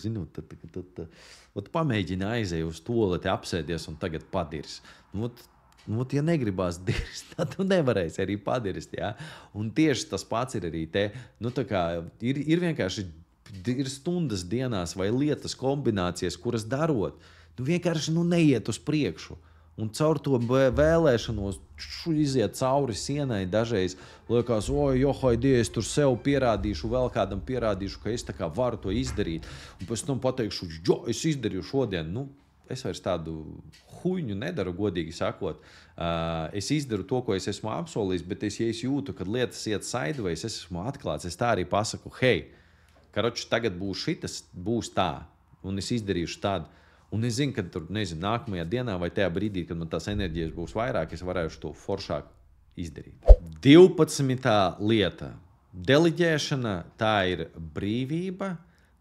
tad pamēģini aiziet uz toleti, apsēdies un tagad padirs. Ja negribās dirst, tad tu nevarēsi arī padirst, jā. Un tieši tas pats ir arī te, tā kā ir vienkārši ir stundas dienās vai lietas kombinācijas, kuras darot, vienkārši neiet uz priekšu. Un caur to vēlēšanos iziet cauri sienai dažreiz liekas, es tur sev pierādīšu, vēl kādam pierādīšu, ka es tā kā varu to izdarīt. Un pēc tam pateikšu, es izdarīju šodien. Es vairs tādu huņu nedaru, godīgi sakot. Es izdaru to, ko es esmu apsolījis, bet ja es jūtu, kad lietas iet sideways, es esmu atklāts. Es tā arī pasaku, hei, karoči, tagad būs šitas, būs tā, un es izdarīšu tādu. Un es zinu, ka tur, nākamajā dienā vai tajā brīdī, kad man tās enerģijas būs vairāk, es varēšu to foršāk izdarīt. 12. lieta. Deliģēšana, tā ir brīvība,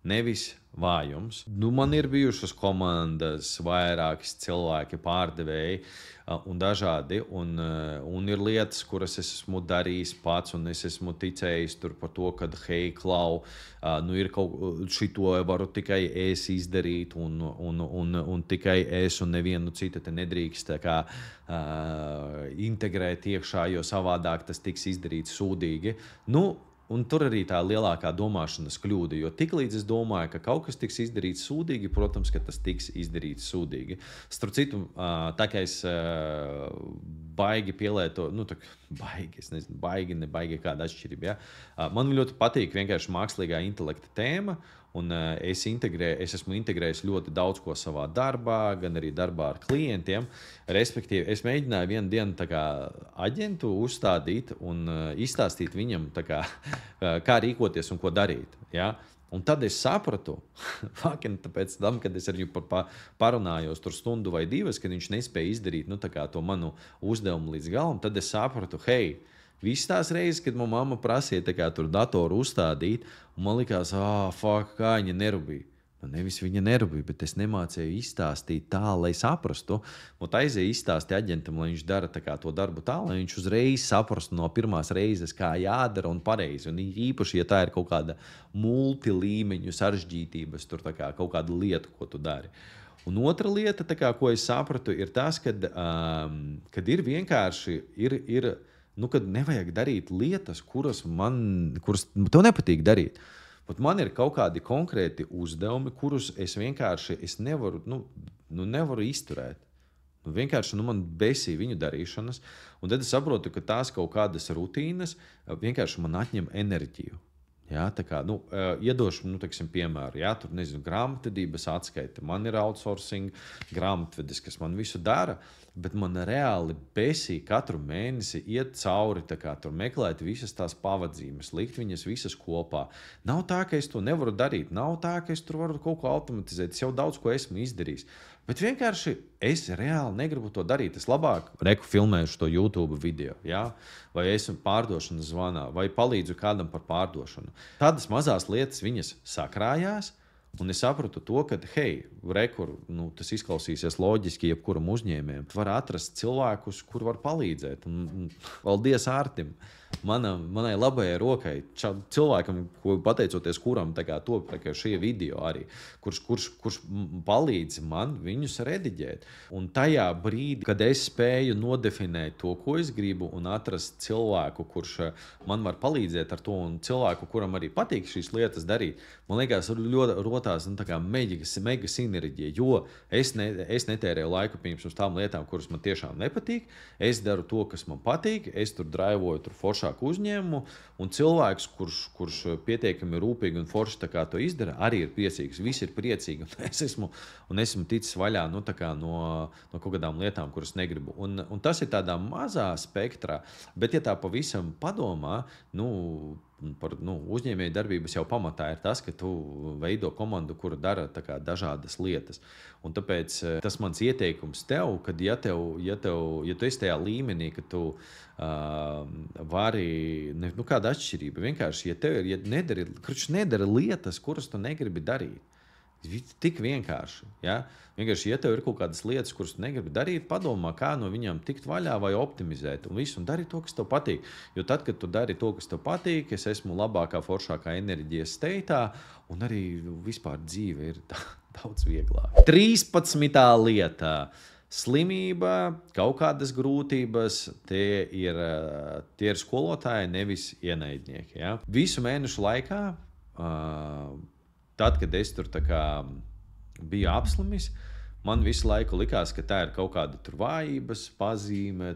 nevis vājums. Man ir bijušas komandas, vairākas cilvēki, pārdevēji un dažādi, un ir lietas, kuras es esmu darījis pats, un es esmu ticējis tur par to, ka, hei, Klau, ir šito varu tikai es izdarīt, un tikai es un nevienu citu te nedrīkst integrēt iekšā, jo savādāk tas tiks izdarīts sūdīgi. Un tur arī tā lielākā domāšanas kļūda, jo tiklīdz es domāju, ka kaut kas tiks izdarīts sūdīgi, protams, ka tas tiks izdarīts sūdīgi. Starp citu, tā kā es baigi pielieto, baigi kāda atšķirība, ja? Man ļoti patīk vienkārši mākslīgā intelekta tēma, un es esmu integrējis ļoti daudz ko savā darbā, gan arī darbā ar klientiem. Respektīvi, es mēģināju vienu dienu tā kā aģentu uzstādīt un izstāstīt viņam tā kā rīkoties un ko darīt. Ja? Un tad es sapratu, pēc tam, kad es ar viņu parunājos tur stundu vai divas, kad viņš nespēja izdarīt to manu uzdevumu līdz galam, tad es sapratu, hei, visas tās reizes, kad man mamma prasīja tur datoru uzstādīt, un man likās, kā viņa nerubīja. Nevis viņa nerubīja, bet es nemācēju izstāstīt tā, lai saprastu. Un aizēju izstāstīt aģentam, lai viņš dara to darbu tā, lai viņš uzreiz saprastu no pirmās reizes, kā jādara un pareizi. Un īpaši, ja tā ir kaut kāda multilīmeņu sarežģītības, tur kaut kāda lieta, ko tu dari. Un otra lieta, ko es sapratu, ir tas, kad ir vienkārši kad nevajag darīt lietas, kuras tev nepatīk darīt. Bet man ir kaut kādi konkrēti uzdevumi, kurus es vienkārši nevaru izturēt. Vienkārši man besīja viņu darīšanas, un tad es saprotu, ka tās kaut kādas rutīnas vienkārši man atņem enerģiju. Jā, tā kā, iedošu, teiksim, piemēru, jā, tur, nezinu, grāmatvedības atskaite, man ir outsourcing grāmatvedis, kas man visu dara, bet man reāli besīja katru mēnesi iet cauri, tā kā tur meklēt visas tās pavadzīmes, likt viņas visas kopā. Nav tā, ka es to nevaru darīt, nav tā, ka es tur varu kaut ko automatizēt, es jau daudz ko esmu izdarījis. Bet vienkārši es reāli negribu to darīt. Es labāk filmēšu to YouTube video, ja? Vai esmu pārdošanas zvanā, vai palīdzu kādam par pārdošanu. Tādas mazas lietas viņas sakrājās, un es sapratu to, ka, hei, tas izklausīsies loģiski jebkuram uzņēmējam. Var atrast cilvēkus, kur var palīdzēt. Un paldies Ārtim, manai labajai rokai, cilvēkam, pateicoties kuram top šie video arī, kurš palīdz man viņus rediģēt. Un tajā brīdī, kad es spēju nodefinēt to, ko es gribu, un atrast cilvēku, kurš man var palīdzēt ar to, un cilvēku, kuram arī patīk šīs lietas darīt, man liekas, ļoti rotās mega sinerģija, jo es netērēju laiku pirms uz tām lietām, kuras man tiešām nepatīk. Es daru to, kas man patīk, es tur draivoju tur foršāku uzņēmumu, un cilvēks, kurš pietiekami rūpīgi un forši to izdara, arī ir priecīgs. Visi ir priecīgi, un esmu ticis vaļā no kaut kādām lietām, kuras negribu. Un tas ir tādā mazā spektrā, bet ja tā pavisam padomā, par uzņēmēju darbības jau pamatā ir tas, ka tu veido komandu, kura dara dažādas lietas. Un tāpēc tas mans ieteikums tev, kad ja tu esi tajā līmenī, ka tu vari, kāda atšķirība, vienkārši, nedari lietas, kuras tu negribi darīt. Tik vienkārši. Ja? Vienkārši, ja tev ir kaut kādas lietas, kuras tu negribi darīt, padomā, kā no viņām tikt vaļā vai optimizēt. Un dari to, kas tev patīk. Jo tad, kad tu dari to, kas tev patīk, es esmu labākā, foršākā enerģijas steitā, un arī vispār dzīve ir daudz vieglāk. 13. lieta. Slimība, kaut kādas grūtības, tie ir skolotāji, nevis ienaidnieki. Ja? Visu mēnešu laikā tad, kad es tur biju apslimis, man visu laiku likās, ka tā ir kaut kāda vājības pazīme,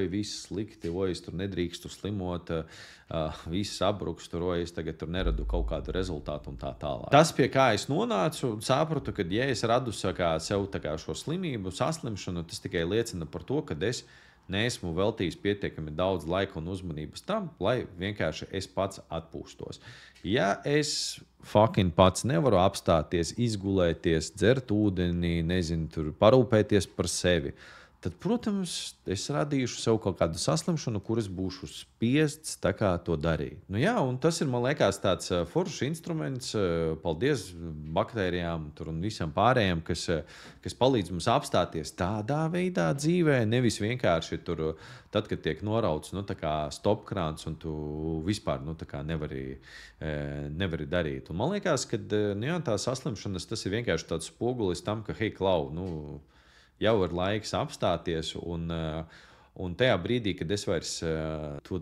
viss slikti, es tur nedrīkstu slimot, viss sabruks, es tagad tur neradu kaut kādu rezultātu un tā tālāk. Tas, pie kā es nonācu, sapratu, ka, ja es radu sev šo slimību, saslimšanu, tas tikai liecina par to, ka es neesmu veltījis pietiekami daudz laika un uzmanības tam, lai vienkārši es pats atpūstos. Ja es pats nevaru apstāties, izgulēties, dzert ūdeni, parūpēties par sevi, tad, protams, es radīšu sev kaut kādu saslimšanu, kuras būšu spiests to darīt. Jā, un tas ir, man liekas, tāds foršs instruments. Paldies baktērijām un visam pārējiem, kas palīdz mums apstāties tādā veidā dzīvē, nevis vienkārši tur, tad, kad tiek norauts stopkrāns un tu vispār nevari darīt. Un man liekas, ka tā saslimšanas tas ir vienkārši tāds spogulis tam, ka, hei, klau, jau ir laiks apstāties, un tajā brīdī, kad es vairs to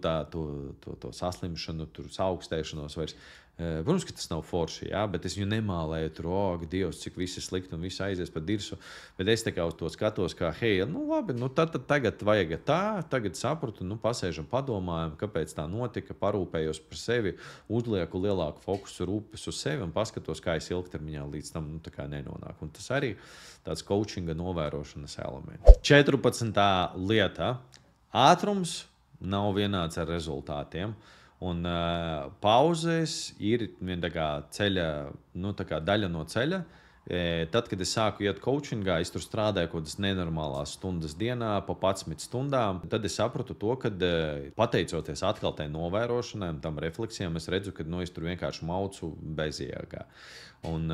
saslimšanu, augstēšanos vairs, protams, ka tas nav forši, jā, bet es viņu nemālēju tur, Dievs, cik viss ir slikti un viss aizies pa dirsu, bet es uz to skatos, kā, hei, labi, tagad vajag tagad sapratu, pasēžam, padomājam, kāpēc tā notika, parūpējos par sevi, uzlieku lielāku fokusu, rūpes uz sevi un paskatos, kā es ilgtermiņā līdz tam nenonāku. Un tas arī tāds coachinga novērošanas elements. 14. lieta. Ātrums nav vienāds ar rezultātiem. Un pauzes ir ceļa, daļa no ceļa. Tad, kad es sāku iet coachingā, es tur strādāju kaut kādas nenormālās stundas dienā, pa 11 stundām. Tad es sapratu to, ka pateicoties atkal tai novērošanai un tam refleksijām, es redzu, ka es tur vienkārši maucu bezjēgā. Un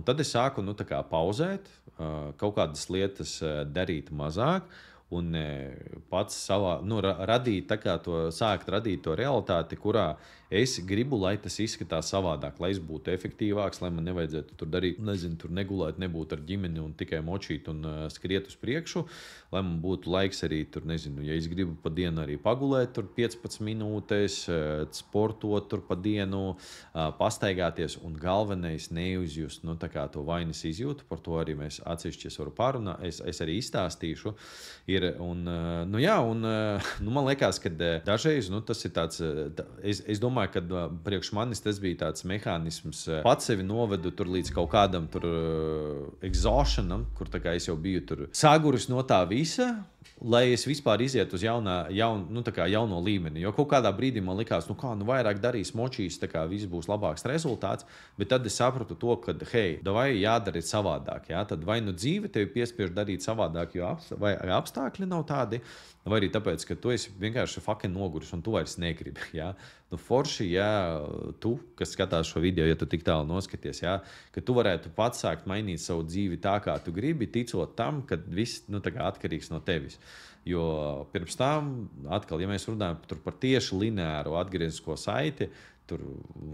tad es sāku pauzēt, kaut kādas lietas darīt mazāk. un pats savā, radīt sākt radīt to realitāti, kurā es gribu, lai tas izskatās savādāk, lai es būtu efektīvāks, lai man nevajadzētu tur darīt, tur negulēt, nebūt ar ģimeni un tikai močīt un skriet uz priekšu, lai man būtu laiks arī tur, ja es gribu pa dienu arī pagulēt tur 15 minūtes, sportot tur pa dienu, pastaigāties un galvenais neuzjust, to vainas izjūtu, par to arī mēs atsevišķi varu parunāt, es arī izstāstīšu, man liekas, ka dažreiz, tas ir tāds, es domāju, ka priekš manis tas bija tāds mehānisms, pats sevi novedu tur līdz kaut kādam tur exhaustionam, kur es jau biju tur saguris no tā visa, lai es vispār izietu uz jauno līmeni. Jo kaut kādā brīdī man likās, vairāk darīs močīs, viss būs labāks rezultāts, bet tad es sapratu to, ka, vai jādara savādāk, jā? Tad vai dzīve tevi piespiež darīt savādāk, jo apstākļi nav tādi, vai arī tāpēc, ka tu esi vienkārši fucking noguris un tu vairs negribi, jā? Forši, ja tu, kas skatās šo video, ja tu tik tālu noskaties, jā, ka tu varētu pats sākt mainīt savu dzīvi tā, kā tu gribi, ticot tam, ka viss atkarīgs no tevis. Jo pirms tam, atkal, ja mēs runājam par tieši lineāru atgriezisko saiti, tur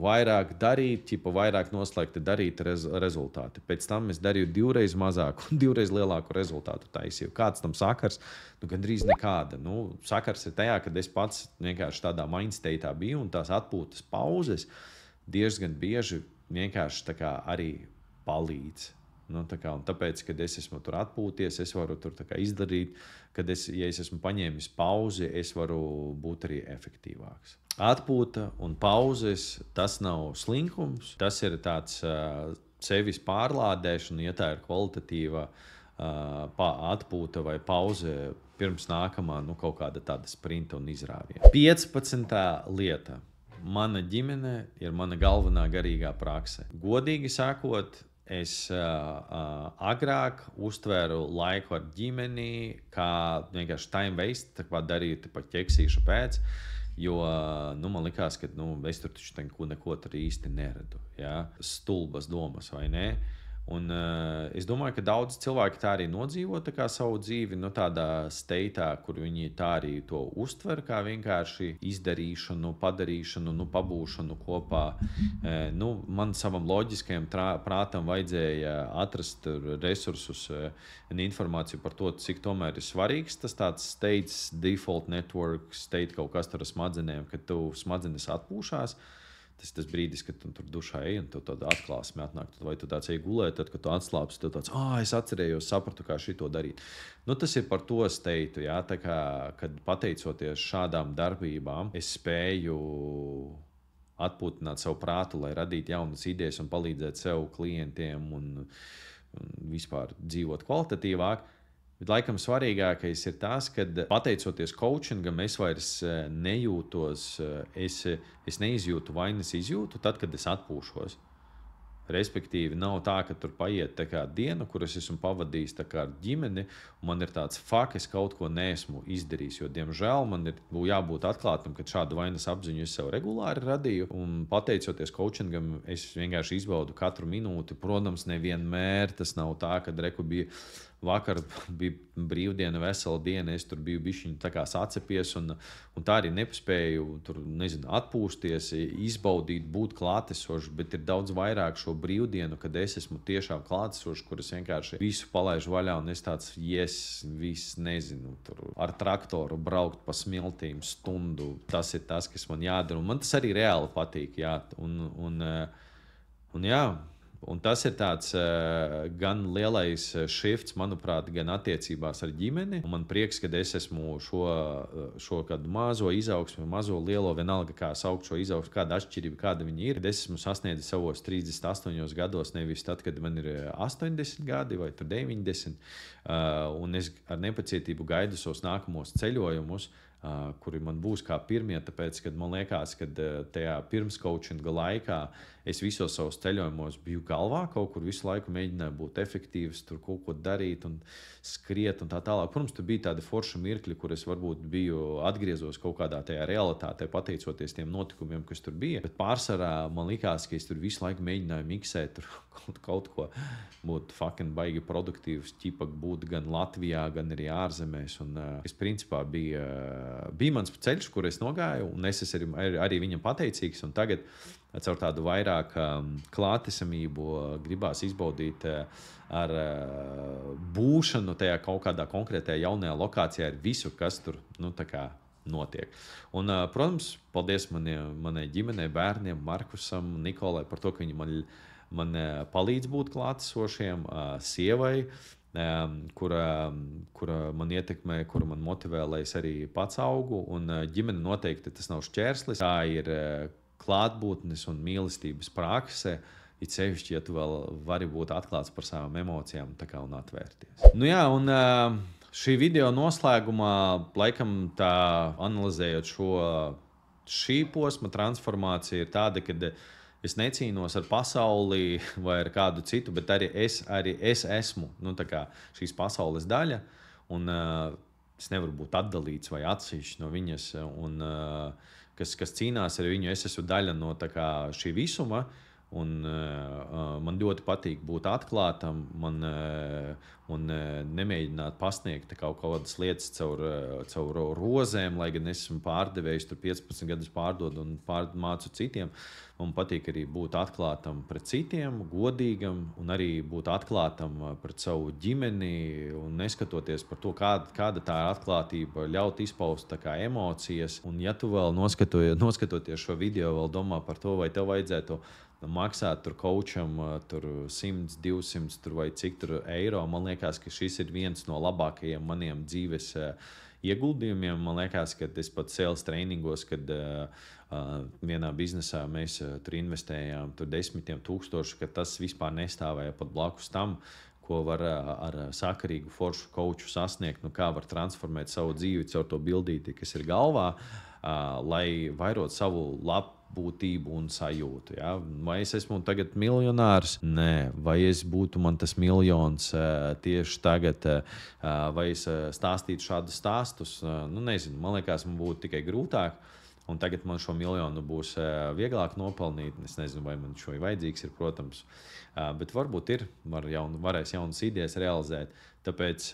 vairāk darīt, vairāk noslēgti darīt rezultāti. Pēc tam es darīju 2 reizes mazāku un 2 reizes lielāku rezultātu taisīju. Kāds tam sakars? Gandrīz nekāda. Sakars ir tajā, kad es pats vienkārši tādā mindstate'ā biju un tās atpūtas pauzes diezgan bieži vienkārši arī palīdz. Tāpēc, kad es esmu tur atpūties, es varu tur izdarīt, ja es esmu paņēmis pauzi, es varu būt arī efektīvāks. Atpūta un pauzes, tas nav slinkums, tas ir tāds sevis pārlādēšana, ja tā ir kvalitatīva atpūta vai pauze pirms nākamā kaut kāda tāda sprinta un izrāviena. 15. lieta. Mana ģimene ir mana galvenā garīgā prakse. Godīgi sakot, es agrāk uztvēru laiku ar ģimeni, kā vienkārši time waste, darīju pa ķeksīšu pēc. Jo man likās, ka es tur taču neko tur īsti neredzu. Ja? Stulbas domas, vai ne? Un es domāju, ka daudz cilvēki tā arī nodzīvo savu dzīvi, tādā steitā, kur viņi tā arī to uztver, kā vienkārši izdarīšanu, padarīšanu, pabūšanu kopā. Man savam loģiskajam prātam vajadzēja atrast resursus un informāciju par to, cik tomēr ir svarīgs tas tāds states, default network, state kaut kas tur ar smadzenēm, kad tu smadzenes atpūšās. Tas brīdis, kad tu tur dušā ej un tu tāda atklāsme atnāk, vai tu tāds ej gulēt, tad, kad tu atslāpsi, tu tāds, es atcerējos, sapratu, kā šito darīt. Tas ir par to steitu, jā, kad pateicoties šādām darbībām, es spēju atpūtināt savu prātu, lai radītu jaunas idejas un palīdzētu sev, klientiem un vispār dzīvot kvalitatīvāk. Bet laikam svarīgākais ir tas, ka pateicoties coachingam, es vairs nejūtos, es neizjūtu vainas izjūtu tad, kad es atpūšos. Respektīvi, nav tā, ka tur paiet diena, kuras esmu pavadījis ar ģimeni, un man ir tāds, es kaut ko neesmu izdarījis. Jo, diemžēl, man ir jābūt atklātam, ka šādu vainas apziņu es sev regulāri radīju. Un pateicoties coachingam, es vienkārši izbaudu katru minūti. Protams, nevienmēr tas nav tā, kad vakar bija brīvdiena, vesela diena, es tur biju bišķiņ sacepies un tā arī nepaspēju tur, atpūsties, izbaudīt, būt klātesošs, bet ir daudz vairāk šo brīvdienu, kad es esmu tiešām klātesošs, kur es vienkārši visu palaižu vaļā un es tāds, viss nezinu, tur ar traktoru braukt pa smiltīm stundu, tas ir tas, kas man jādara, un man tas arī reāli patīk, jā, un jā. Un tas ir tāds gan lielais shifts, manuprāt, gan attiecībās ar ģimeni. Un man prieks, ka es esmu šo kādu mazo izaugsmu, mazo lielo, vienalga kā saukt šo izaugsmu, kāda atšķirība, kāda viņi ir. Es esmu sasniedzis savos 38 gados, nevis tad, kad man ir 80 gadi vai 90. Un es ar nepacietību gaidu savus nākamos ceļojumus, kuri man būs kā pirmie, tāpēc, kad man liekas, ka tajā pirms coachinga laikā es visos savos ceļojumos biju kā galvā, kaut kur visu laiku mēģināju būt efektīvs, tur kaut ko darīt un skriet un tā tālāk. Protams, tur bija tādi forši mirkļi, kur es varbūt biju atgriezos kaut kādā tajā realitātē, pateicoties tiem notikumiem, kas tur bija. Bet pārsvarā man likās, ka es tur visu laiku mēģināju miksēt kaut ko, būt fucking baigi produktīvs, ķipak būt gan Latvijā, gan arī ārzemēs. Un, kas principā bija mans ceļš, kur es nogāju, un es arī viņam pateicīgs. Un tagad caur tādu vairāk klātesamību gribās izbaudīt ar būšanu tajā kaut kādā konkrētajā jaunajā lokācijā ar visu, kas tur notiek. Un, protams, paldies manai ģimenei, bērniem, Markusam, Nikolai par to, ka viņi man palīdz būt klātesošiem, sievai, kura man ietekmē, kura man motivē, lai es arī pats augu. Un ģimene noteikti tas nav šķērslis. Tā ir klātbūtnes un mīlestības prakse. It sevišķi, ja tu vēl vari būt atklāts par savām emocijām un atvērties. Nu jā, un šī video noslēgumā, laikam tā analizējot šī posma transformācija ir tāda, kad es necīnos ar pasauli vai ar kādu citu, bet arī es esmu šīs pasaules daļa, un es nevaru būt atdalīts vai atsevišķs no viņas, un kas cīnās ar viņu, es esmu daļa no šī visuma, un man ļoti patīk būt atklātam, un nemēģināt pasniegt kaut kādas lietas caur rozēm, lai gan esmu pārdevējs, tur 15 gadus pārdodu un mācu citiem. Man patīk arī būt atklātam pret citiem, godīgam, un arī būt atklātam pret savu ģimeni, un neskatoties par to, kāda tā ir atklātība, ļaut izpaust emocijas. Un ja tu vēl noskatoties šo video, vēl domā par to, vai tev vajadzētu maksāt tur coacham 100, 200 tur vai cik tur eiro, man liekas, ka šis ir viens no labākajiem maniem dzīves ieguldījumiem. Man liekas, ka es pat sales trainingos, kad vienā biznesā mēs tur investējām 10 000, ka tas vispār nestāvēja pat blakus tam, ko var ar sakarīgu foršu coachu sasniegt, kā var transformēt savu dzīvi caur to bildīti, kas ir galvā, lai vairot savu labbūtību un sajūtu. Ja? Vai es esmu tagad miljonārs? Nē. Vai es būtu man tas miljons tieši tagad, vai es stāstītu šādus stāstus? Nezinu, man liekas, man būtu tikai grūtāk. Un tagad man šo miljonu būs vieglāk nopelnīt. Es nezinu, vai man šo vajadzīgs ir, protams. Bet varbūt varēs jaunas idejas realizēt. Tāpēc,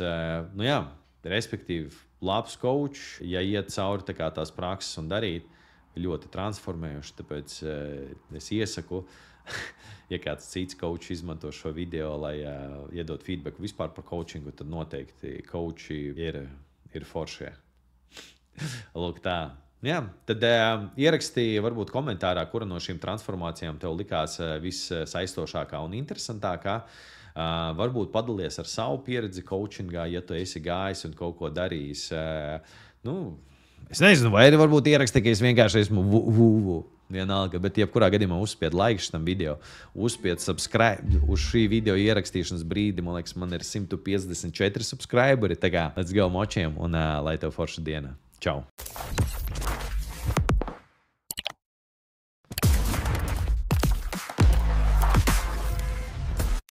respektīvi, labs coach, ja iet cauri tās prakses un darīt, ļoti transformējuši. Tāpēc es iesaku, ja kāds cits coach izmanto šo video, lai iedot feedbacku vispār par coachingu, tad noteikti coachi ir foršie. Lūk tā. Jā, tad ierakstīja varbūt komentārā, kura no šīm transformācijām tev likās vissaistošākā un interesantākā. Varbūt padalies ar savu pieredzi coachingā, ja tu esi gājis un kaut ko darījis. Es nezinu, vai arī varbūt ierakstīja, ka es vienkārši esmu vienalga, bet jebkurā gadījumā uzspied like šitam video, uzspied subscribe uz šī video ierakstīšanas brīdi. Man liekas, man ir 154 subscriberi, let's go močiem, un lai tev forša diena. Čau!